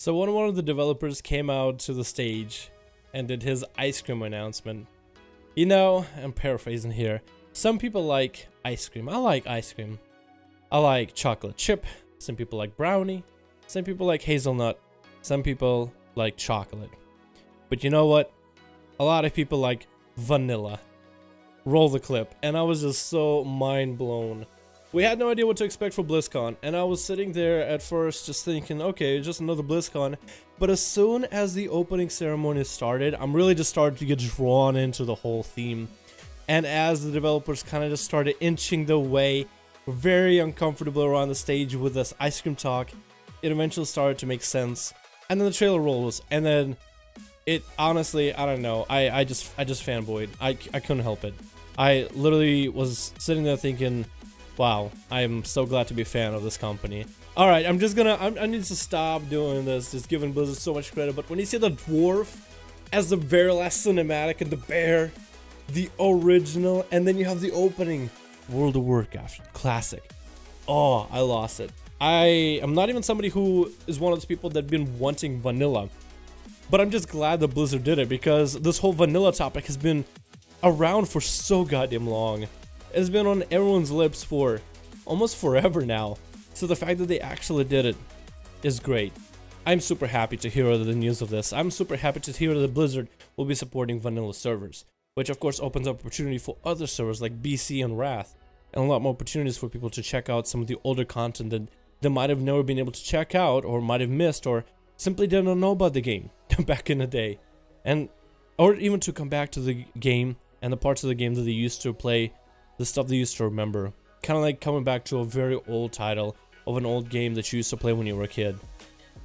So one of the developers came out to the stage and did his ice cream announcement. You know, I'm paraphrasing here. Some people like ice cream. I like ice cream. I like chocolate chip. Some people like brownie. Some people like hazelnut. Some people like chocolate. But you know what? A lot of people like vanilla. Roll the clip. And I was just so mind blown. We had no idea what to expect for BlizzCon, and I was sitting there at first just thinking, okay, just another BlizzCon. But as soon as the opening ceremony started, I'm really just started to get drawn into the whole theme. And as the developers kind of just started inching their way very uncomfortable around the stage with this ice cream talk, it eventually started to make sense. And then the trailer rolls, and then it honestly, I don't know, I just fanboyed. I couldn't help it. I literally was sitting there thinking, wow, I am so glad to be a fan of this company. Alright, I need to stop doing this, just giving Blizzard so much credit, but when you see the dwarf as the very last cinematic and the bear, the original, and then you have the opening, World of Warcraft, classic. Oh, I lost it. I am not even somebody who is one of those people that have been wanting vanilla, but I'm just glad that Blizzard did it, because this whole vanilla topic has been around for so goddamn long. It's been on everyone's lips for almost forever now. So the fact that they actually did it is great. I'm super happy to hear the news of this. I'm super happy to hear that Blizzard will be supporting vanilla servers, which of course opens up opportunity for other servers like BC and Wrath, and a lot more opportunities for people to check out some of the older content that they might have never been able to check out, or might have missed, or simply didn't know about the game back in the day, or even to come back to the game and the parts of the game that they used to play, the stuff they used to remember. Kind of like coming back to a very old title of an old game that you used to play when you were a kid.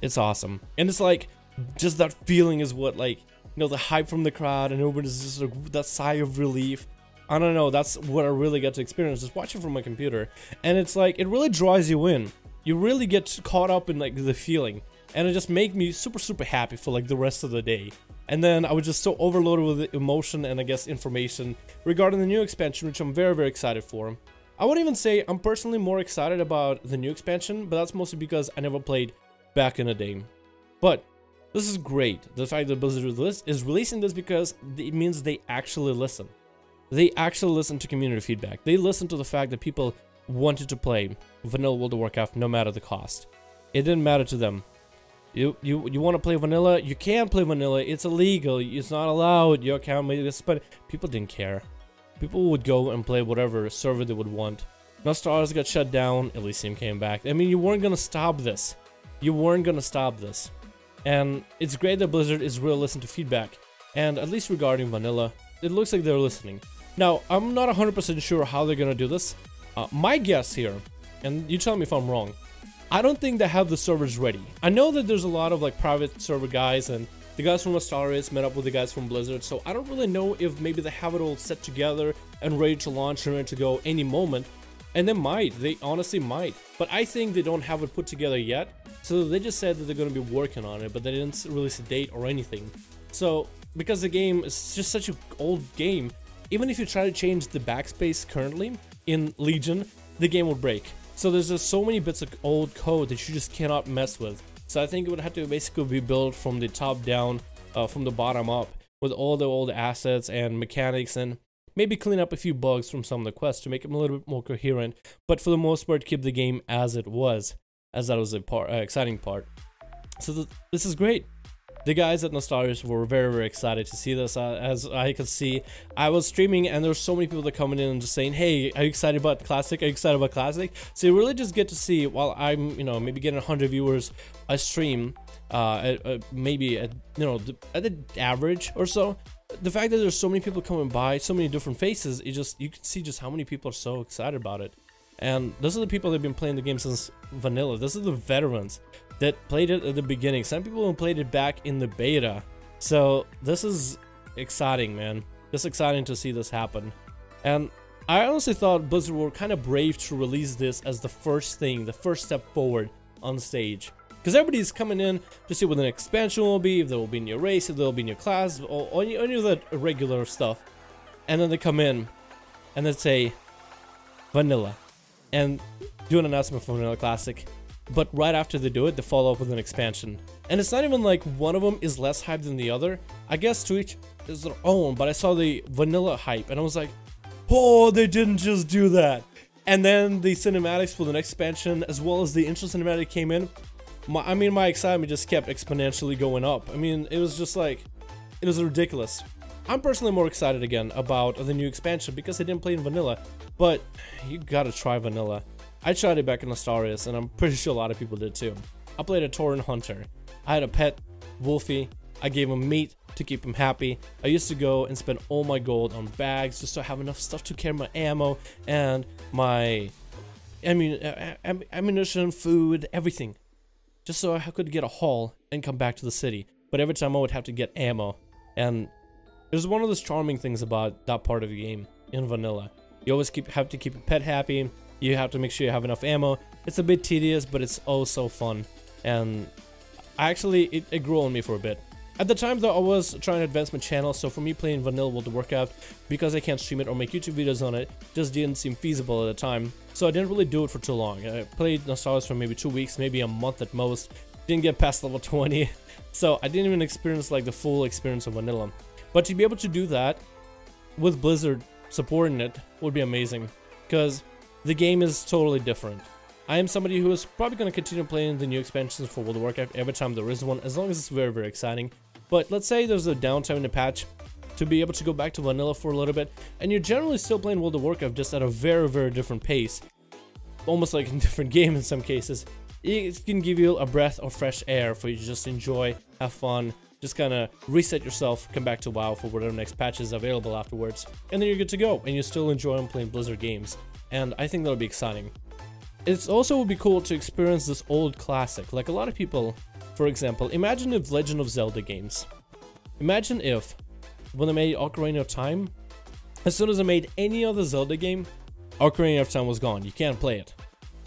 It's awesome. And it's like, just that feeling is what, like, you know, the hype from the crowd and everybody's just like, that sigh of relief. I don't know, that's what I really get to experience, just watching from my computer. And it's like, it really draws you in. You really get caught up in like the feeling. And it just made me super happy for like the rest of the day. And then I was just so overloaded with emotion and I guess information regarding the new expansion, which I'm very excited for. I wouldn't even say I'm personally more excited about the new expansion, but that's mostly because I never played back in the day. But this is great. The fact that Blizzard is releasing this, because it means they actually listen. They actually listen to community feedback. They listen to the fact that people wanted to play vanilla World of Warcraft no matter the cost. It didn't matter to them. You want to play vanilla? You can't play vanilla. It's illegal. It's not allowed. You can't make this. But people didn't care. People would go and play whatever server they would want. Nostars got shut down. Elysium came back. I mean, you weren't gonna stop this. You weren't gonna stop this. And it's great that Blizzard is really listening to feedback. And at least regarding vanilla, it looks like they're listening. Now, I'm not 100% sure how they're gonna do this. My guess here, and you tell me if I'm wrong, I don't think they have the servers ready. I know that there's a lot of like private server guys, and the guys from Astaris met up with the guys from Blizzard, so I don't really know if maybe they have it all set together and ready to launch and ready to go any moment. And they honestly might. But I think they don't have it put together yet, so they just said that they're going to be working on it, but they didn't release a date or anything. So, because the game is just such an old game, even if you try to change the backspace currently in Legion, the game will break. So there's just so many bits of old code that you just cannot mess with. So I think it would have to basically be built from the top down, from the bottom up, with all the old assets and mechanics, and maybe clean up a few bugs from some of the quests to make them a little bit more coherent. But for the most part, keep the game as it was, as that was the exciting part. So this is great. The guys at Nostars were very excited to see this. As I could see, I was streaming and there were so many people that coming in and just saying, hey, are you excited about Classic? Are you excited about Classic? So you really just get to see, while I'm, you know, maybe getting 100 viewers a stream, maybe at, you know, at the average or so, the fact that there's so many people coming by, so many different faces, you can see just how many people are so excited about it. And those are the people that have been playing the game since vanilla. Those are the veterans that played it at the beginning. Some people have played it back in the beta. So this is exciting, man. It's exciting to see this happen. And I honestly thought Blizzard were kind of brave to release this as the first thing, the first step forward on stage. Because everybody's coming in to see what the next expansion will be, if there will be a new race, if there will be a new class, or any of that regular stuff. And then they come in and they say vanilla and do an announcement for Vanilla Classic. but right after they do it, they follow up with an expansion. And it's not even like one of them is less hyped than the other. I guess to each is their own, but I saw the vanilla hype and I was like, oh, they didn't just do that. And then the cinematics for the next expansion, as well as the intro cinematic came in. My excitement just kept exponentially going up. I mean, it was just like, it was ridiculous. I'm personally more excited again about the new expansion because I didn't play in vanilla, but you gotta try vanilla. I tried it back in Astarias, and I'm pretty sure a lot of people did too. I played a Tauren Hunter. I had a pet, Wolfie. I gave him meat to keep him happy. I used to go and spend all my gold on bags just to have enough stuff to carry my ammo and my ammunition, food, everything. Just so I could get a haul and come back to the city. But every time I would have to get ammo. And it was one of those charming things about that part of the game in vanilla. You always have to keep your pet happy. You have to make sure you have enough ammo. It's a bit tedious, but it's oh so fun. And it grew on me for a bit. At the time though, I was trying to advance my channel, so for me playing vanilla World of Warcraft, because I can't stream it or make YouTube videos on it, just didn't seem feasible at the time. So I didn't really do it for too long. I played Nostalgia for maybe 2 weeks, maybe a month at most. Didn't get past level 20. So I didn't even experience like the full experience of vanilla. But to be able to do that with Blizzard supporting it would be amazing, because the game is totally different. I am somebody who is probably going to continue playing the new expansions for World of Warcraft every time there is one, as long as it's very, very exciting. But let's say there's a downtime in the patch to be able to go back to vanilla for a little bit, and you're generally still playing World of Warcraft just at a very, very different pace. Almost like a different game in some cases. It can give you a breath of fresh air for you to just enjoy, have fun, just kind of reset yourself, come back to WoW for whatever next patch is available afterwards, and then you're good to go, and you still enjoy playing Blizzard games. And I think that'll be exciting. It also would be cool to experience this old classic. Like a lot of people, for example, imagine if Legend of Zelda games. Imagine if, when they made Ocarina of Time, as soon as they made any other Zelda game, Ocarina of Time was gone. You can't play it.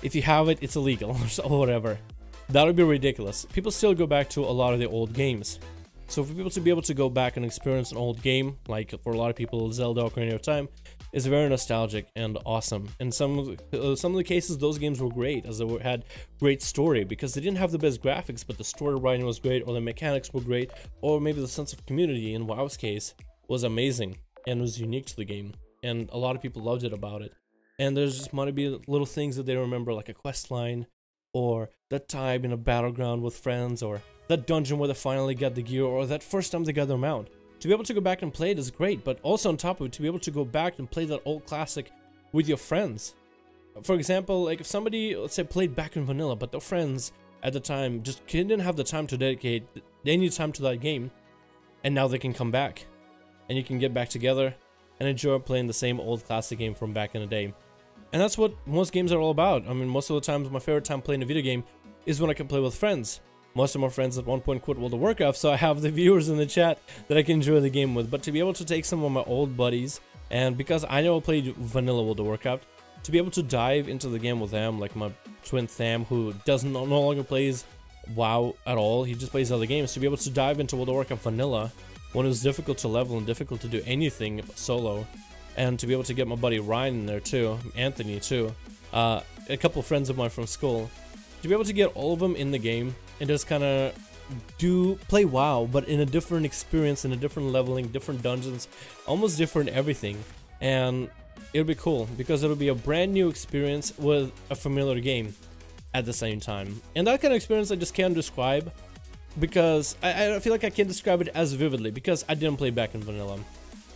If you have it, it's illegal or whatever. That would be ridiculous. People still go back to a lot of the old games. So for people to be able to go back and experience an old game, like for a lot of people, Zelda Ocarina of Time, is very nostalgic and awesome. And some of the cases, those games were great, as they had great story, because they didn't have the best graphics, but the story writing was great, or the mechanics were great, or maybe the sense of community in WoW's case was amazing and was unique to the game, and a lot of people loved it about it. And there's just might be little things that they remember, like a quest line, or that time in a battleground with friends, or that dungeon where they finally got the gear, or that first time they got their mount. To be able to go back and play it is great, but also on top of it, to be able to go back and play that old classic with your friends. For example, like if somebody, let's say, played back in vanilla, but their friends at the time just didn't have the time to dedicate any time to that game, and now they can come back, and you can get back together and enjoy playing the same old classic game from back in the day. And that's what most games are all about. I mean, most of the times, my favorite time playing a video game is when I can play with friends. Most of my friends at one point quit World of Warcraft, so I have the viewers in the chat that I can enjoy the game with. But to be able to take some of my old buddies, and because I know I played vanilla World of Warcraft, to be able to dive into the game with them, like my twin Tham, who no longer plays WoW at all, he just plays other games, to be able to dive into World of Warcraft vanilla when it was difficult to level and difficult to do anything solo, and to be able to get my buddy Ryan in there too, Anthony too, a couple of friends of mine from school, to be able to get all of them in the game and just kind of play WoW, but in a different experience, in a different leveling, different dungeons, almost different everything. And it'll be cool because it'll be a brand new experience with a familiar game at the same time. And that kind of experience I just can't describe, because I feel like I can't describe it as vividly because I didn't play back in vanilla.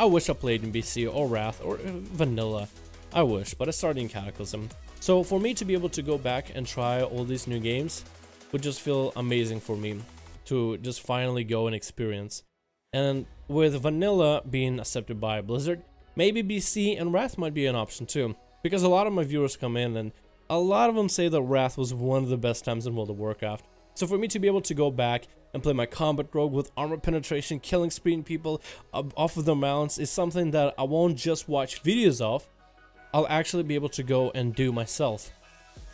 I wish I played in BC or Wrath or vanilla. I wish, but I started in Cataclysm. So for me to be able to go back and try all these new games would just feel amazing for me to just finally go and experience. And with vanilla being accepted by Blizzard, maybe BC and Wrath might be an option too, because a lot of my viewers come in and a lot of them say that Wrath was one of the best times in World of Warcraft. So for me to be able to go back and play my combat rogue with armor penetration, killing spraying people off of their mounts is something that I won't just watch videos of, I'll actually be able to go and do myself.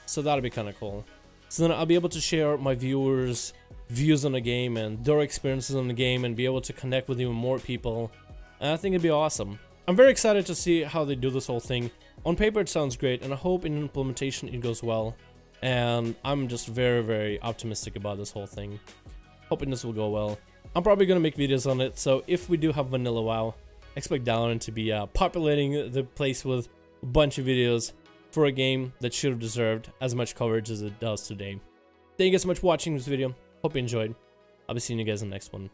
So that'll be kind of cool. So then I'll be able to share my viewers' views on the game and their experiences on the game and be able to connect with even more people. And I think it'd be awesome. I'm very excited to see how they do this whole thing. On paper it sounds great, and I hope in implementation it goes well. and I'm just very, very optimistic about this whole thing. Hoping this will go well. I'm probably gonna make videos on it, so if we do have vanilla WoW, expect Dalaran to be populating the place with a bunch of videos for a game that should have deserved as much coverage as it does today. Thank you guys so much for watching this video. Hope you enjoyed. I'll be seeing you guys in the next one.